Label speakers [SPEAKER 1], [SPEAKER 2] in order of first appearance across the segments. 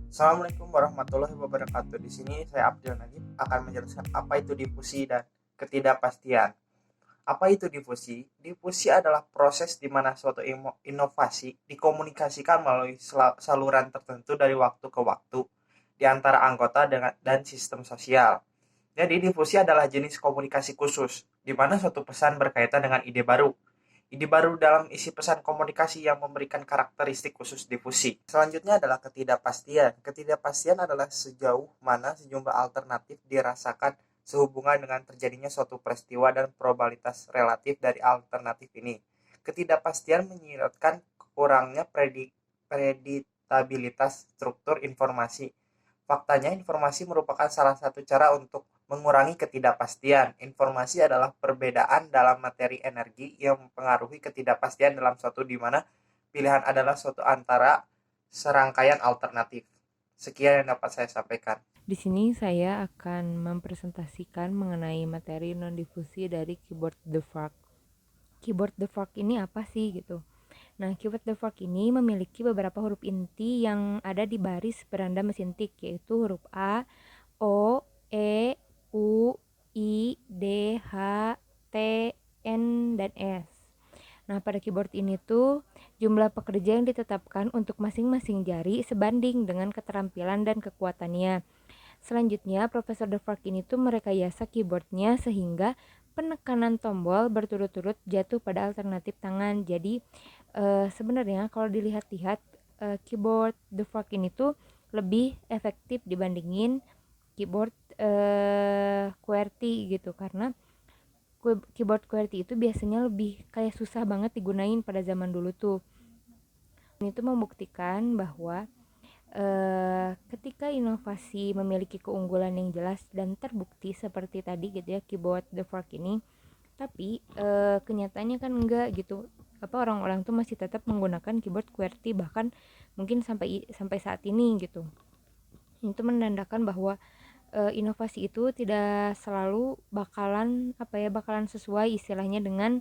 [SPEAKER 1] Assalamualaikum warahmatullahi wabarakatuh. Di sini saya Abdul Najib akan menjelaskan apa itu difusi dan ketidakpastian. Apa itu difusi? Difusi adalah proses di mana suatu inovasi dikomunikasikan melalui saluran tertentu dari waktu ke waktu di antara anggota dan sistem sosial. Jadi difusi adalah jenis komunikasi khusus di mana suatu pesan berkaitan dengan ide baru. Ide baru dalam isi pesan komunikasi yang memberikan karakteristik khusus difusi. Selanjutnya adalah ketidakpastian. Ketidakpastian adalah sejauh mana sejumlah alternatif dirasakan sehubungan dengan terjadinya suatu peristiwa dan probabilitas relatif dari alternatif ini. Ketidakpastian menyiratkan kurangnya preditabilitas struktur informasi. Faktanya, informasi merupakan salah satu cara untuk mengurangi ketidakpastian. Informasi adalah perbedaan dalam materi energi yang mempengaruhi ketidakpastian dalam suatu di mana pilihan adalah suatu antara serangkaian alternatif. Sekian yang dapat saya sampaikan.
[SPEAKER 2] Di sini saya akan mempresentasikan mengenai materi non-difusi dari keyboard the fork. Keyboard the fork ini apa sih gitu? Nah, keyboard the fork ini memiliki beberapa huruf inti yang ada di baris beranda mesin tik, yaitu huruf A, O, E, U, I, D, H, T, N, dan S. Nah, pada keyboard ini tuh jumlah pekerja yang ditetapkan untuk masing-masing jari sebanding dengan keterampilan dan kekuatannya. Selanjutnya, Profesor DeVark ini tuh merekayasa keyboardnya sehingga penekanan tombol berturut-turut jatuh pada alternatif tangan. Jadi sebenarnya kalau dilihat-lihat keyboard DeVark ini tuh lebih efektif dibandingin keyboard QWERTY gitu, karena keyboard QWERTY itu biasanya lebih kayak susah banget digunain pada zaman dulu tuh. Ini tuh membuktikan bahwa ketika inovasi memiliki keunggulan yang jelas dan terbukti seperti tadi gitu ya, keyboard the fork ini, tapi kenyataannya kan enggak gitu. Orang-orang tuh masih tetap menggunakan keyboard QWERTY bahkan mungkin sampai saat ini gitu. Itu menandakan bahwa inovasi itu tidak selalu bakalan sesuai istilahnya dengan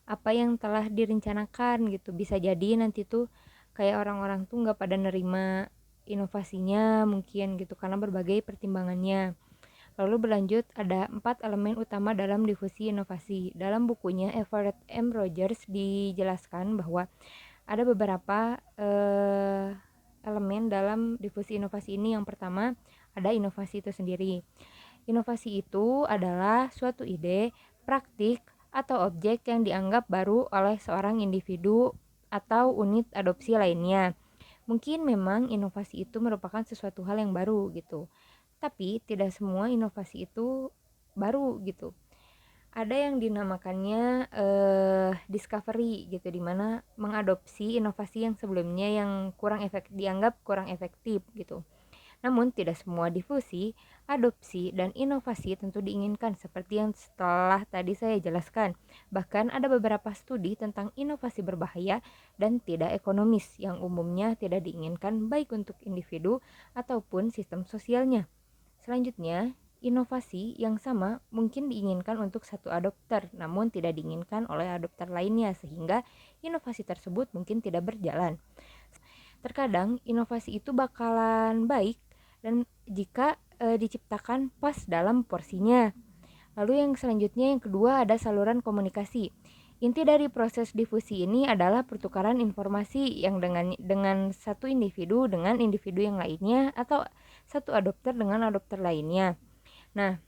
[SPEAKER 2] apa yang telah direncanakan gitu. Bisa jadi nanti tuh kayak orang-orang tuh nggak pada nerima inovasinya mungkin gitu karena berbagai pertimbangannya. Lalu berlanjut, ada 4 elemen utama dalam difusi inovasi. Dalam bukunya Everett M. Rogers dijelaskan bahwa ada beberapa elemen dalam difusi inovasi ini. Yang pertama, ada inovasi itu sendiri. Inovasi itu adalah suatu ide, praktik, atau objek yang dianggap baru oleh seorang individu atau unit adopsi lainnya. Mungkin memang inovasi itu merupakan sesuatu hal yang baru gitu. Tapi tidak semua inovasi itu baru gitu. Ada yang dinamakannya discovery gitu, dimana mengadopsi inovasi yang sebelumnya yang dianggap kurang efektif gitu. Namun tidak semua difusi, adopsi, dan inovasi tentu diinginkan seperti yang setelah tadi saya jelaskan. Bahkan ada beberapa studi tentang inovasi berbahaya dan tidak ekonomis yang umumnya tidak diinginkan baik untuk individu ataupun sistem sosialnya. Selanjutnya, inovasi yang sama mungkin diinginkan untuk satu adopter, namun tidak diinginkan oleh adopter lainnya sehingga inovasi tersebut mungkin tidak berjalan. Terkadang inovasi itu bakalan baik dan jika diciptakan pas dalam porsinya. Lalu yang selanjutnya, yang kedua, ada saluran komunikasi. Inti dari proses difusi ini adalah pertukaran informasi yang dengan satu individu dengan individu yang lainnya atau satu adopter dengan adopter lainnya. Nah,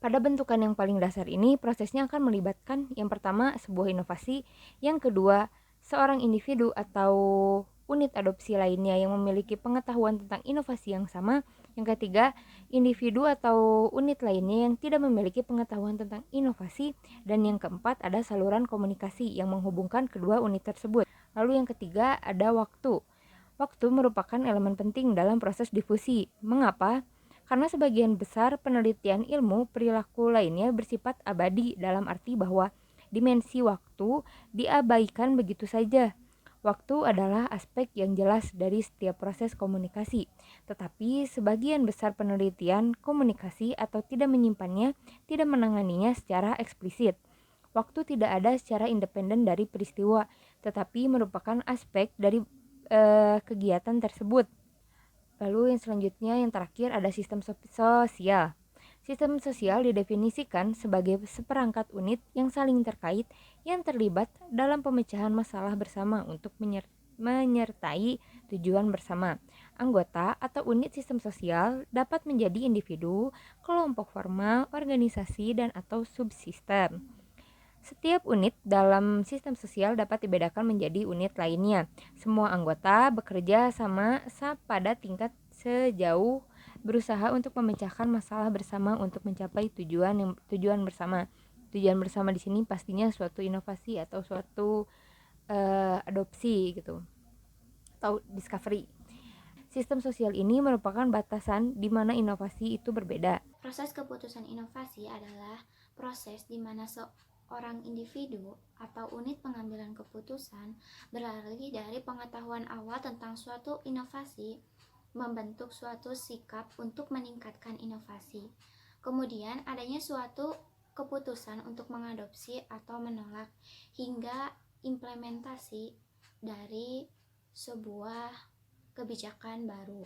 [SPEAKER 2] pada bentukan yang paling dasar ini, prosesnya akan melibatkan yang pertama sebuah inovasi, yang kedua seorang individu atau unit adopsi lainnya yang memiliki pengetahuan tentang inovasi yang sama, yang ketiga individu atau unit lainnya yang tidak memiliki pengetahuan tentang inovasi, dan yang keempat ada saluran komunikasi yang menghubungkan kedua unit tersebut. Lalu yang ketiga ada waktu. Waktu merupakan elemen penting dalam proses difusi. Mengapa? Karena sebagian besar penelitian ilmu perilaku lainnya bersifat abadi, dalam arti bahwa dimensi waktu diabaikan begitu saja. Waktu adalah aspek yang jelas dari setiap proses komunikasi, tetapi sebagian besar penelitian komunikasi atau tidak menyimpannya, tidak menanganinya secara eksplisit. Waktu tidak ada secara independen dari peristiwa, tetapi merupakan aspek dari kegiatan tersebut. Lalu yang selanjutnya, yang terakhir ada sistem sosial. Sistem sosial didefinisikan sebagai seperangkat unit yang saling terkait yang terlibat dalam pemecahan masalah bersama untuk menyertai tujuan bersama. Anggota atau unit sistem sosial dapat menjadi individu, kelompok formal, organisasi, dan atau subsistem. Setiap unit dalam sistem sosial dapat dibedakan menjadi unit lainnya. Semua anggota bekerja sama pada tingkat sejauh berusaha untuk memecahkan masalah bersama untuk mencapai tujuan bersama. Tujuan bersama di sini pastinya suatu inovasi atau suatu adopsi gitu atau discovery. Sistem sosial ini merupakan batasan di mana inovasi itu berbeda.
[SPEAKER 3] Proses keputusan inovasi adalah proses di mana seorang individu atau unit pengambilan keputusan beralih dari pengetahuan awal tentang suatu inovasi membentuk suatu sikap untuk meningkatkan inovasi. Kemudian adanya suatu keputusan untuk mengadopsi atau menolak hingga implementasi dari sebuah kebijakan baru.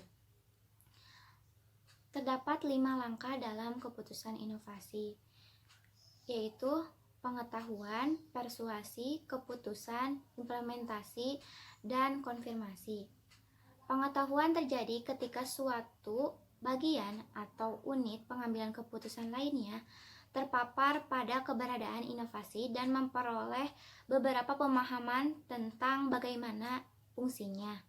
[SPEAKER 3] Terdapat 5 langkah dalam keputusan inovasi, yaitu pengetahuan, persuasi, keputusan, implementasi, dan konfirmasi. Pengetahuan terjadi ketika suatu bagian atau unit pengambilan keputusan lainnya terpapar pada keberadaan inovasi dan memperoleh beberapa pemahaman tentang bagaimana fungsinya.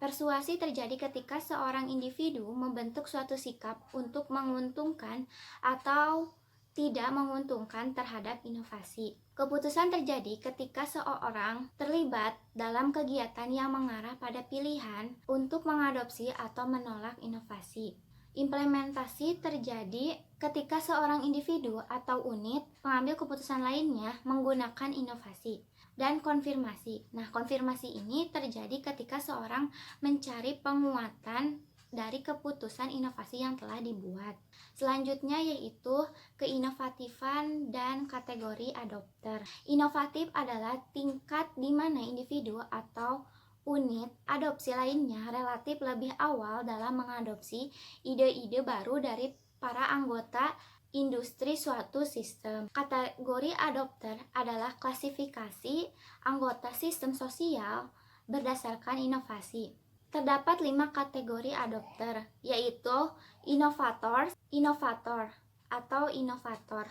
[SPEAKER 3] Persuasi terjadi ketika seorang individu membentuk suatu sikap untuk menguntungkan atau tidak menguntungkan terhadap inovasi. Keputusan terjadi ketika seorang terlibat dalam kegiatan yang mengarah pada pilihan untuk mengadopsi atau menolak inovasi. Implementasi terjadi ketika seorang individu atau unit pengambil keputusan lainnya menggunakan inovasi. Dan konfirmasi. Nah, konfirmasi ini terjadi ketika seorang mencari penguatan dari keputusan inovasi yang telah dibuat. Selanjutnya yaitu keinovatifan dan kategori adopter. Inovatif adalah tingkat di mana individu atau unit adopsi lainnya relatif lebih awal dalam mengadopsi ide-ide baru dari para anggota industri suatu sistem. Kategori adopter adalah klasifikasi anggota sistem sosial berdasarkan inovasi. Terdapat 5 kategori adopter, yaitu inovator atau inovator,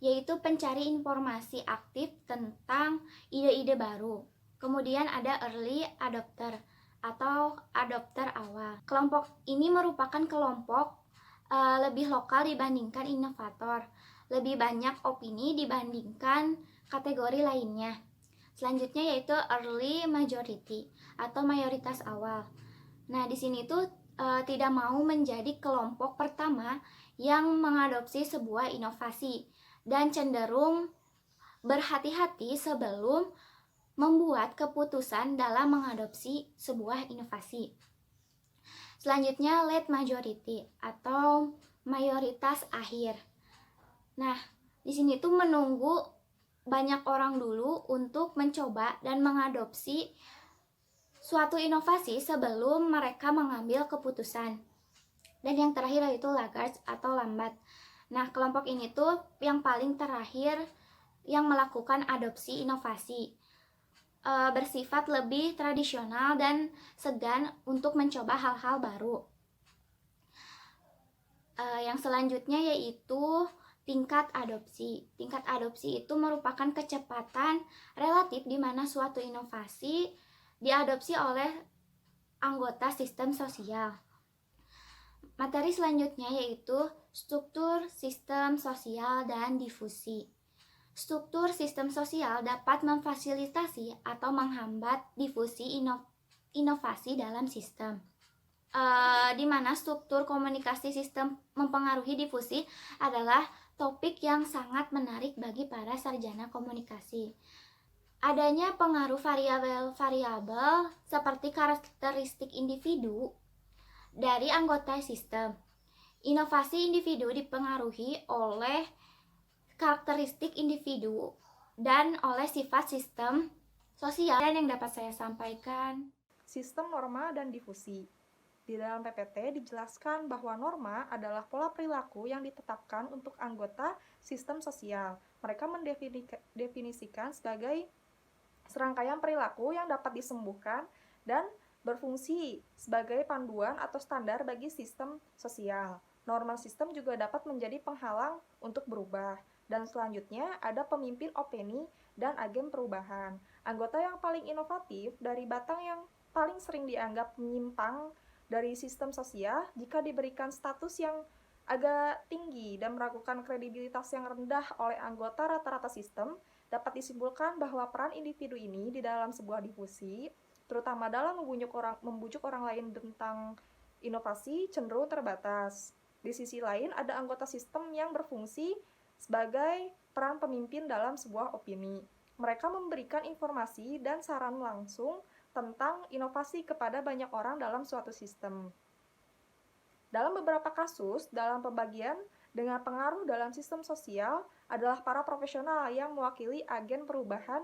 [SPEAKER 3] yaitu pencari informasi aktif tentang ide-ide baru. Kemudian ada early adopter atau adopter awal. Kelompok ini merupakan kelompok lebih lokal dibandingkan inovator, lebih banyak opini dibandingkan kategori lainnya. Selanjutnya yaitu early majority atau mayoritas awal. Nah, di sini tuh tidak mau menjadi kelompok pertama yang mengadopsi sebuah inovasi dan cenderung berhati-hati sebelum membuat keputusan dalam mengadopsi sebuah inovasi. Selanjutnya late majority atau mayoritas akhir. Nah, di sini tuh menunggu banyak orang dulu untuk mencoba dan mengadopsi suatu inovasi sebelum mereka mengambil keputusan. Dan yang terakhir yaitu laggard atau lambat. Nah, kelompok ini tuh yang paling terakhir yang melakukan adopsi inovasi. Bersifat lebih tradisional dan segan untuk mencoba hal-hal baru. Yang selanjutnya yaitu tingkat adopsi. Tingkat adopsi itu merupakan kecepatan relatif di mana suatu inovasi diadopsi oleh anggota sistem sosial. Materi selanjutnya yaitu struktur sistem sosial dan difusi. Struktur sistem sosial dapat memfasilitasi atau menghambat difusi inovasi dalam sistem. Di mana struktur komunikasi sistem mempengaruhi difusi adalah topik yang sangat menarik bagi para sarjana komunikasi. Adanya pengaruh variabel-variabel seperti karakteristik individu dari anggota sistem. Inovasi individu dipengaruhi oleh karakteristik individu dan oleh sifat sistem sosial. Dan yang dapat saya sampaikan,
[SPEAKER 4] sistem norma dan difusi. Di dalam PPT dijelaskan bahwa norma adalah pola perilaku yang ditetapkan untuk anggota sistem sosial. Mereka mendefinisikan sebagai serangkaian perilaku yang dapat disembuhkan dan berfungsi sebagai panduan atau standar bagi sistem sosial. Norma sistem juga dapat menjadi penghalang untuk berubah. Dan selanjutnya ada pemimpin opini dan agen perubahan. Anggota yang paling inovatif dari batang yang paling sering dianggap menyimpang dari sistem sosial jika diberikan status yang agak tinggi dan meragukan kredibilitas yang rendah oleh anggota rata-rata sistem, dapat disimpulkan bahwa peran individu ini di dalam sebuah difusi, terutama dalam membujuk orang lain tentang inovasi, cenderung terbatas. Di sisi lain, ada anggota sistem yang berfungsi sebagai peran pemimpin dalam sebuah opini. Mereka memberikan informasi dan saran langsung tentang inovasi kepada banyak orang dalam suatu sistem. Dalam beberapa kasus, dalam pembagian dengan pengaruh dalam sistem sosial adalah para profesional yang mewakili agen perubahan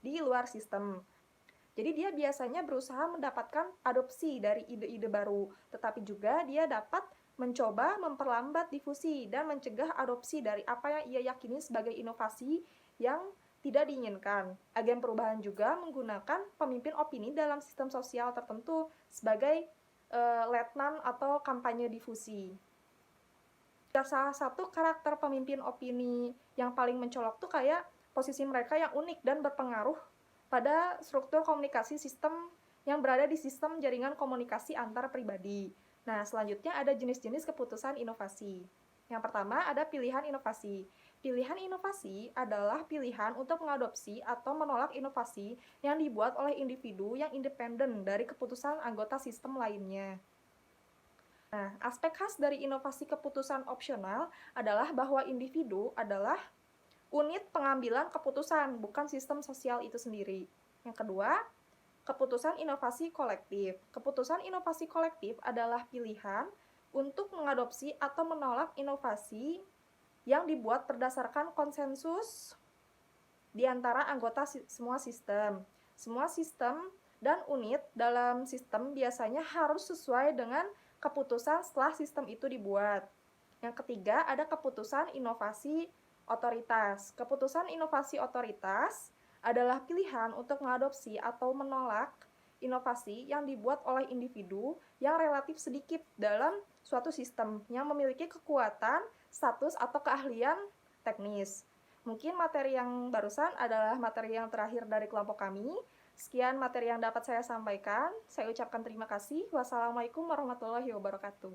[SPEAKER 4] di luar sistem. Jadi dia biasanya berusaha mendapatkan adopsi dari ide-ide baru, tetapi juga dia dapat mencoba memperlambat difusi dan mencegah adopsi dari apa yang ia yakini sebagai inovasi yang tidak diinginkan. Agen perubahan juga menggunakan pemimpin opini dalam sistem sosial tertentu sebagai letnan atau kampanye difusi. Salah satu karakter pemimpin opini yang paling mencolok tuh kayak posisi mereka yang unik dan berpengaruh pada struktur komunikasi sistem yang berada di sistem jaringan komunikasi antar pribadi. Nah, selanjutnya ada jenis-jenis keputusan inovasi. Yang pertama ada pilihan inovasi. Pilihan inovasi adalah pilihan untuk mengadopsi atau menolak inovasi yang dibuat oleh individu yang independen dari keputusan anggota sistem lainnya. Nah, aspek khas dari inovasi keputusan opsional adalah bahwa individu adalah unit pengambilan keputusan, bukan sistem sosial itu sendiri. Yang kedua, keputusan inovasi kolektif. Keputusan inovasi kolektif adalah pilihan untuk mengadopsi atau menolak inovasi yang dibuat berdasarkan konsensus di antara anggota semua sistem. Semua sistem dan unit dalam sistem biasanya harus sesuai dengan keputusan setelah sistem itu dibuat. Yang ketiga, ada keputusan inovasi otoritas. Keputusan inovasi otoritas adalah pilihan untuk mengadopsi atau menolak inovasi yang dibuat oleh individu yang relatif sedikit dalam suatu sistem yang memiliki kekuatan, status, atau keahlian teknis. Mungkin materi yang barusan adalah materi yang terakhir dari kelompok kami. Sekian materi yang dapat saya sampaikan. Saya ucapkan terima kasih. Wassalamualaikum warahmatullahi wabarakatuh.